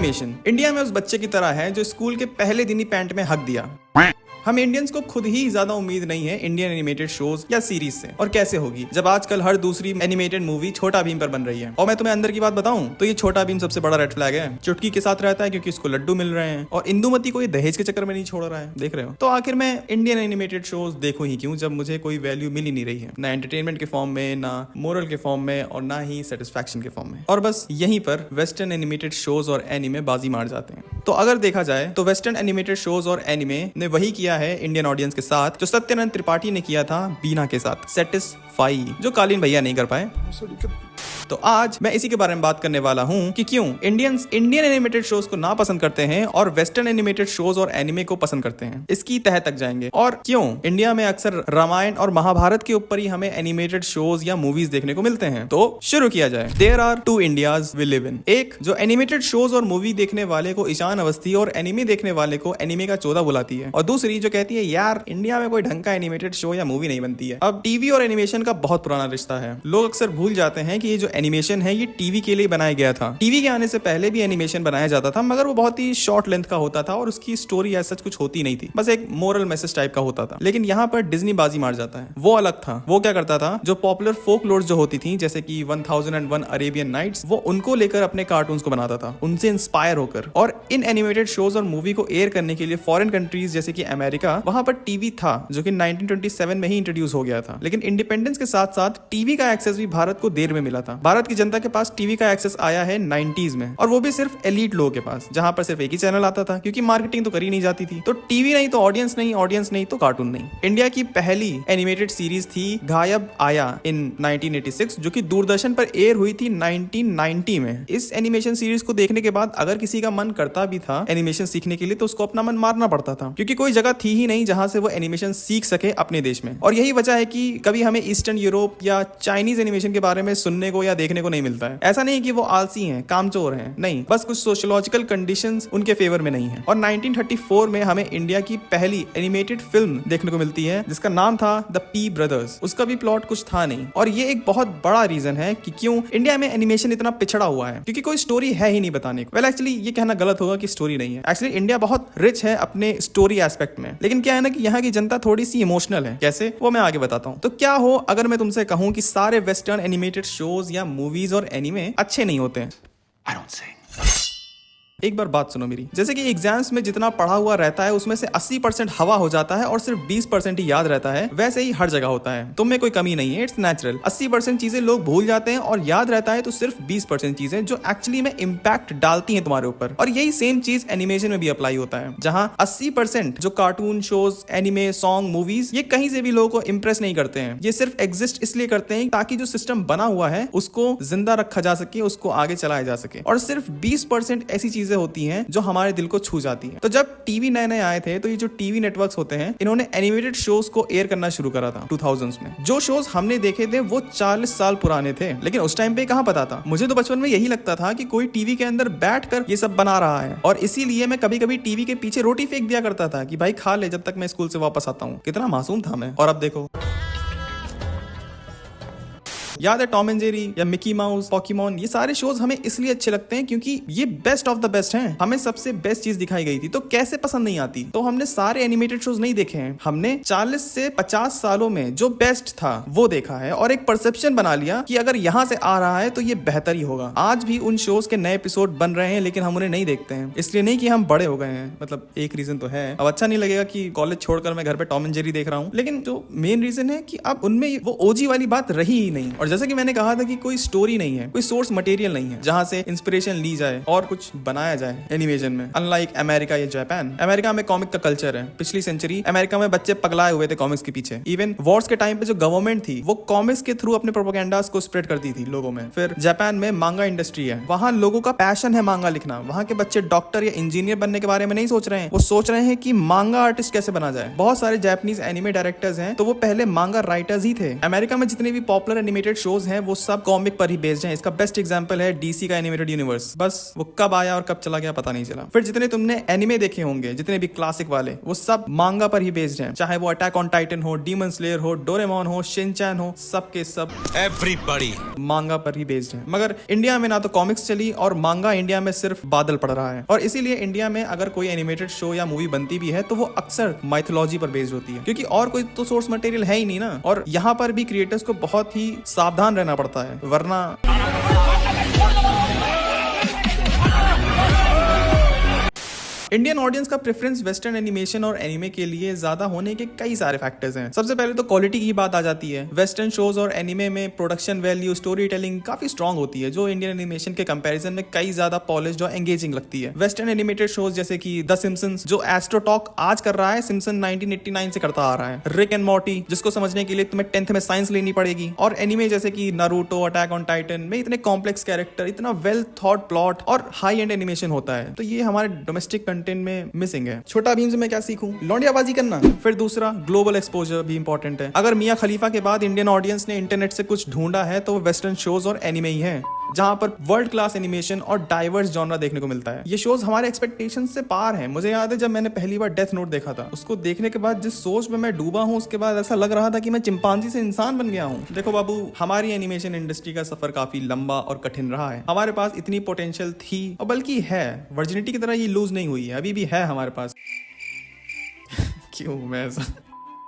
Animation India में उस बच्चे की तरह है जो स्कूल के पहले दिन ही पैंट में हक दिया। हम इंडियंस को खुद ही ज्यादा उम्मीद नहीं है इंडियन एनिमेटेड शोज या सीरीज से, और कैसे होगी जब आजकल हर दूसरी एनिमेटेड मूवी छोटा भीम पर बन रही है। और मैं तुम्हें अंदर की बात बताऊं तो ये छोटा भीम सबसे बड़ा रेड फ्लैग है। चुटकी के साथ रहता है क्योंकि इसको लड्डू मिल रहे हैं, और इंदुमती को ये दहेज के चक्कर में नहीं छोड़ रहा है। देख रहे हो? तो आखिर मैं इंडियन एनिमेटेड शोज देखूं ही क्यों जब मुझे कोई वैल्यू मिल ही नहीं रही है, ना एंटरटेनमेंट के फॉर्म में, ना मोरल के फॉर्म में, और ना ही सेटिस्फैक्शन के फॉर्म में। और बस यहीं पर वेस्टर्न एनिमेटेड शोज और एनिमे बाजी मार जाते हैं। तो अगर देखा जाए तो वेस्टर्न एनिमेटेड शोज और एनिमे ने वही किया है इंडियन ऑडियंस के साथ जो सत्यनारायण त्रिपाठी ने किया था बीना के साथ, सेटिस्फाई, जो कालीन भैया नहीं कर पाए। तो आज मैं इसी के बारे में बात करने वाला हूं कि क्यों इंडियंस इंडियन एनिमेटेड शोज को ना पसंद करते हैं और वेस्टर्न एनिमेटेड शोज और एनिमे को पसंद करते हैं। इसकी तह तक जाएंगे। और क्यों इंडिया में अक्सर रामायण और महाभारत के ऊपर ही हमें एनिमेटेड शोज या मूवीज देखने को मिलते हैं। तो शुरू किया जाए। There are two Indias we live in. एक जो एनिमेटेड शोज और मूवी देखने वाले को ईशान अवस्थी और एनिमे देखने वाले को एनिमे का चौदह बुलाती है, और दूसरी जो कहती है यार इंडिया में कोई ढंग का एनिमेटेड शो या मूवी नहीं बनती है। अब टीवी और एनिमेशन का बहुत पुराना रिश्ता है। लोग अक्सर भूल जाते हैं कि ये जो एनिमेशन है ये टीवी के लिए बनाया गया था। टीवी के आने से पहले भी एनिमेशन बनाया जाता था, मगर वो बहुत ही शॉर्ट लेंथ का होता था और उसकी स्टोरी ऐसा कुछ होती नहीं थी, बस एक मोरल मैसेज टाइप का होता था। लेकिन यहाँ पर डिज्नी बाजी मार जाता है। वो अलग था। वो क्या करता था, जो पॉपुलर फोक लोर्स जो होती थी जैसे कि 1001 अरेबियन नाइट्स, वो उनको लेकर अपने कार्टून्स को बनाता था, उनसे इंस्पायर होकर। और इन एनिमेटेड शोज और मूवी को एयर करने के लिए फॉरेन कंट्रीज जैसे कि अमेरिका, वहां पर टीवी था जो कि 1927 में ही इंट्रोड्यूस हो गया था। लेकिन इंडिपेंडेंस के साथ साथ टीवी का एक्सेस भी भारत को देर में मिला था। भारत की जनता के पास टीवी का एक्सेस आया है 90s में, और वो भी सिर्फ एलीट लोगों के पास, जहां पर सिर्फ एक ही चैनल आता था क्योंकि मार्केटिंग तो करी नहीं जाती थी। तो टीवी नहीं तो ऑडियंस नहीं, ऑडियंस नहीं तो कार्टून नहीं। इंडिया की पहली एनिमेटेड सीरीज थी गायब आया इन 1986, जो कि दूरदर्शन पर एयर हुई थी 1990 में। इस एनिमेशन सीरीज को देखने के बाद अगर किसी का मन करता भी था एनिमेशन सीखने के लिए तो उसको अपना मन मारना पड़ता था, क्योंकि कोई जगह थी ही नहीं जहां से वो एनिमेशन सीख सके अपने देश में। और यही वजह है कि कभी हमें ईस्टर्न यूरोप या चाइनीज एनिमेशन के बारे में सुनने को या देखने को नहीं मिलता है। ऐसा नहीं कि वो आलसी हैं, कामचोर हैं, नहीं, बस कुछ सोशियोलॉजिकल कंडीशंस उनके फेवर में नहीं है। और 1934 में हमें इंडिया की पहली एनिमेटेड फिल्म देखने को मिलती है जिसका नाम था द पी ब्रदर्स। उसका भी प्लॉट कुछ था नहीं, और ये एक बहुत बड़ा रीजन है कि क्यों इंडिया में एनिमेशन इतना पिछड़ा हुआ है, क्योंकि कोई स्टोरी है ही नहीं बताने को। वेल एक्चुअली ये कहना गलत होगा कि स्टोरी नहीं है। एक्चुअली इंडिया बहुत रिच है अपने स्टोरी एस्पेक्ट में, लेकिन क्या है ना कि यहाँ की जनता थोड़ी सी इमोशनल है। कैसे, वो मैं आगे बताता हूँ। तो क्या हो अगर मैं तुमसे कहूँ कि सारे वेस्टर्न एनिमेटेड शोज या मूवीज और एनिमे अच्छे नहीं होते हैं? I don't say. एक बार बात सुनो मेरी। जैसे कि एग्जाम्स में जितना पढ़ा हुआ रहता है उसमें से 80% हवा हो जाता है और सिर्फ 20% ही याद रहता है, वैसे ही हर जगह होता है। तुम में कोई कमी नहीं है, इट्स नेचुरल। 80% चीजें लोग भूल जाते हैं और याद रहता है तो सिर्फ 20% चीजें जो एक्चुअली में इम्पैक्ट डालती हैं तुम्हारे ऊपर। और यही सेम चीज एनिमेशन में भी अप्लाई होता है, जहां 80% जो cartoon shows, anime, song, movies, ये कहीं से भी लोगों को इंप्रेस नहीं करते हैं। ये सिर्फ एग्जिस्ट इसलिए करते हैं ताकि जो सिस्टम बना हुआ है उसको जिंदा रखा जा सके, उसको आगे चलाया जा सके। और सिर्फ 20% ऐसी चीजें होती हैं जो हमारे दिल को छू जाती हैं। तो जब टीवी नए नए आए थे तो ये जो टीवी नेटवर्क्स होते हैं इन्होंने एनिमेटेड शोज को एयर करना शुरू करा था 2000s में। जो शोज हमने देखे थे वो 40 साल पुराने थे, लेकिन उस टाइम पे कहां पता था। मुझे तो बचपन में यही लगता था कि कोई टीवी के अंदर बैठकर ये सब बना रहा है, और इसीलिए मैं कभी कभी टीवी के पीछे रोटी फेंक दिया करता था कि भाई खा ले जब तक मैं स्कूल से वापस आता हूँ। कितना मासूम था मैं। और अब देखो, याद है टॉम एंड जेरी या मिकी माउस, पॉकीमोन, ये सारे शोज हमें इसलिए अच्छे लगते हैं क्योंकि ये बेस्ट ऑफ द बेस्ट हैं। हमें सबसे बेस्ट चीज दिखाई गई थी, तो कैसे पसंद नहीं आती। तो हमने सारे एनिमेटेड शोज नहीं देखे हैं, हमने 40 से 50 सालों में जो बेस्ट था वो देखा है, और एक परसेप्शन बना लिया कि अगर यहाँ से आ रहा है तो ये बेहतर ही होगा। आज भी उन शोज के नए एपिसोड बन रहे हैं, लेकिन हम उन्हें नहीं देखते हैं। इसलिए नहीं कि हम बड़े हो गए हैं, मतलब एक रीजन तो है, अब अच्छा नहीं लगेगा कि कॉलेज छोड़कर मैं घर पे टॉम एंड जेरी देख रहा हूँ, लेकिन जो मेन रीजन है कि अब उनमें वो ओजी वाली बात रही ही नहीं। और जैसे कि मैंने कहा था कि कोई स्टोरी नहीं है, कोई सोर्स मटेरियल नहीं है जहां से इंस्पिरेशन ली जाए और कुछ बनाया जाए एनिमेशन में। अनलाइक अमेरिका या जापान, अमेरिका में कॉमिक का कल्चर है। पिछली सेंचुरी अमेरिका में बच्चे पगलाए हुए थे कॉमिक्स के पीछे। इवन वॉर्स के टाइम पे जो गवर्नमेंट थी वो कॉमिक्स के थ्रू अपने प्रोपेगेंडास को स्प्रेड करती थी लोगों में। फिर जापान में मांगा इंडस्ट्री है, वहां लोगों का पैशन है मांगा लिखना। वहां के बच्चे डॉक्टर या इंजीनियर बनने के बारे में नहीं सोच रहे हैं, वो सोच रहे हैं कि मांगा आर्टिस्ट कैसे बना जाए। बहुत सारे जापानीज एनिमे डायरेक्टर्स हैं तो वो पहले मांगा राइटर्स ही थे। अमेरिका में जितने भी पॉपुलर एनिमेटेड शोज हैं वो सब कॉमिक पर ही बेस्ड हैं। इसका बेस्ट एग्जांपल है डीसी का एनिमेटेड यूनिवर्स। बस वो कब आया और कब चला गया पता नहीं चला। फिर जितने तुमने एनिमे देखे होंगे, जितने भी क्लासिक वाले, वो सब मांगा पर ही बेस्ड हैं। चाहे वो अटैक ऑन टाइटन हो, डीमन स्लेयर हो, डोरेमोन हो, शिनचैन हो, सब के सब एवरीबॉडी मांगा पर ही बेस्ड है। मगर इंडिया में ना तो कॉमिक्स चली और मांगा इंडिया में सिर्फ बादल पड़ रहा है। और इसीलिए इंडिया में अगर कोई एनिमेटेड शो या मूवी बनती भी है तो वो अक्सर माइथोलॉजी पर बेस्ड होती है, क्योंकि और कोई तो सोर्स मटेरियल है ही नहीं ना। और यहाँ पर भी क्रिएटर्स को बहुत ही सावधान रहना पड़ता है, वरना इंडियन ऑडियंस का प्रेफरेंस वेस्टर्न एनिमेशन और एनिमे के लिए ज्यादा होने के कई सारे फैक्टर्स हैं। सबसे पहले तो क्वालिटी की बात आ जाती है। वेस्टर्न शोज और एनिमे में प्रोडक्शन वैल्यू, स्टोरी टेलिंग काफी स्ट्रांग होती है, जो इंडियन एनिमेशन के कंपैरिजन में कई ज्यादा पॉलिश्ड और एंगेजिंग लगती है। वेस्टर्न एनिमेटेड शोज जैसे कि द सिम्पसन्स, जो एस्ट्रो टॉक आज कर रहा है, सिम्पसन 1989 से करता आ रहा है। रिक एंड मॉर्टी, जिसको समझने के लिए तुम्हें 10th में साइंस लेनी पड़ेगी। और एनिमे जैसे कि नारुतो, अटैक ऑन टाइटन में इतने कॉम्प्लेक्स कैरेक्टर, इतना वेल थॉट प्लॉट और हाई एंड एनिमेशन होता है। तो ये हमारे डोमेस्टिक कंटेंट में मिसिंग है। छोटा भीम से मैं क्या सीखूं? लौंडियाबाजी करना। फिर दूसरा, ग्लोबल एक्सपोजर भी इंपॉर्टेंट है। अगर मियां खलीफा के बाद इंडियन ऑडियंस ने इंटरनेट से कुछ ढूंढा है तो वो वेस्टर्न शोज और एनिमे ही है, जहां पर वर्ल्ड क्लास एनिमेशन और डाइवर्स जॉनरा देखने को मिलता है। ये शोज हमारे एक्सपेक्टेशन से पार हैं। मुझे याद है जब मैंने पहली बार डेथ नोट देखा था, उसको देखने के बाद जिस सोच में मैं डूबा हूं, उसके बाद ऐसा लग रहा था कि मैं चिंपांजी से इंसान बन गया हूं। देखो बाबू, हमारी एनिमेशन इंडस्ट्री का सफर काफी लंबा और कठिन रहा है। हमारे पास इतनी पोटेंशियल थी, और बल्कि है, वर्जिनिटी की तरह ये लूज नहीं हुई है, अभी भी है हमारे पास। क्यों मैं ऐसा?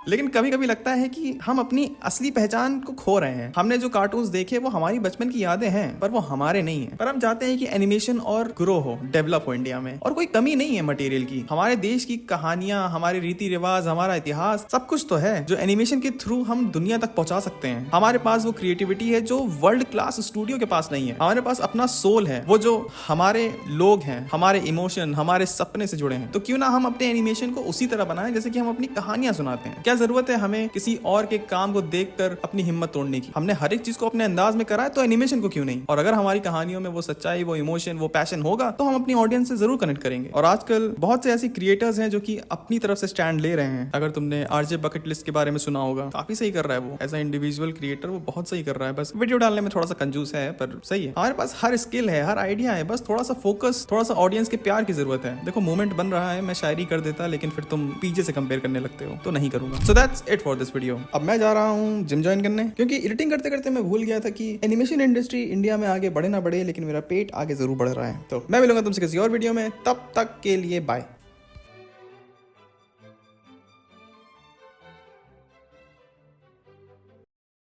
लेकिन कभी कभी लगता है कि हम अपनी असली पहचान को खो रहे हैं। हमने जो कार्टून्स देखे वो हमारी बचपन की यादें हैं, पर वो हमारे नहीं है। पर हम चाहते हैं कि एनिमेशन और ग्रो हो, डेवलप हो इंडिया में। और कोई कमी नहीं है मटेरियल की। हमारे देश की कहानियां, हमारे रीति रिवाज, हमारा इतिहास, सब कुछ तो है जो एनिमेशन के थ्रू हम दुनिया तक पहुंचा सकते हैं। हमारे पास वो क्रिएटिविटी है जो वर्ल्ड क्लास स्टूडियो के पास नहीं है। हमारे पास अपना सोल है, वो जो हमारे लोग हैं, हमारे इमोशन, हमारे सपने से जुड़े हैं। तो क्यों ना हम अपने एनिमेशन को उसी तरह बनाएं जैसे कि हम अपनी कहानियां सुनाते हैं। क्या जरूरत है हमें किसी और के काम को देखकर अपनी हिम्मत तोड़ने की? हमने हर एक चीज को अपने अंदाज में करा है, तो एनिमेशन को क्यों नहीं? और अगर हमारी कहानियों में वो सच्चाई, वो इमोशन, वो पैशन होगा तो हम अपनी ऑडियंस से जरूर कनेक्ट करेंगे। और आजकल बहुत से ऐसे क्रिएटर्स हैं जो कि अपनी तरफ से स्टैंड ले रहे हैं। अगर तुमने आरजे बकेट लिस्ट के बारे में सुना होगा, काफी सही कर रहा है वो। एज अ इंडिविजुअल क्रिएटर वो बहुत सही कर रहा है। बस वीडियो डालने में थोड़ा सा कंजूस है, पर सही है। हमारे पास हर स्किल है, हर आइडिया है, बस थोड़ा सा फोकस, थोड़ा सा ऑडियंस के प्यार की जरूरत है। देखो मूवमेंट बन रहा है, मैं शायरी कर देता, लेकिन फिर तुम पीजे से कंपेयर करने लगते हो, तो नहीं करूंगा। So that's it for this video. अब मैं जा रहा हूँ जिम ज्वाइन करने, क्योंकि एडिटिंग करते करते मैं भूल गया था कि एनिमेशन इंडस्ट्री इंडिया में आगे बढ़े ना बढ़े, लेकिन मेरा पेट आगे जरूर बढ़ रहा है। तो मैं मिलूंगा तुमसे किसी और वीडियो में, तब तक के लिए बाय।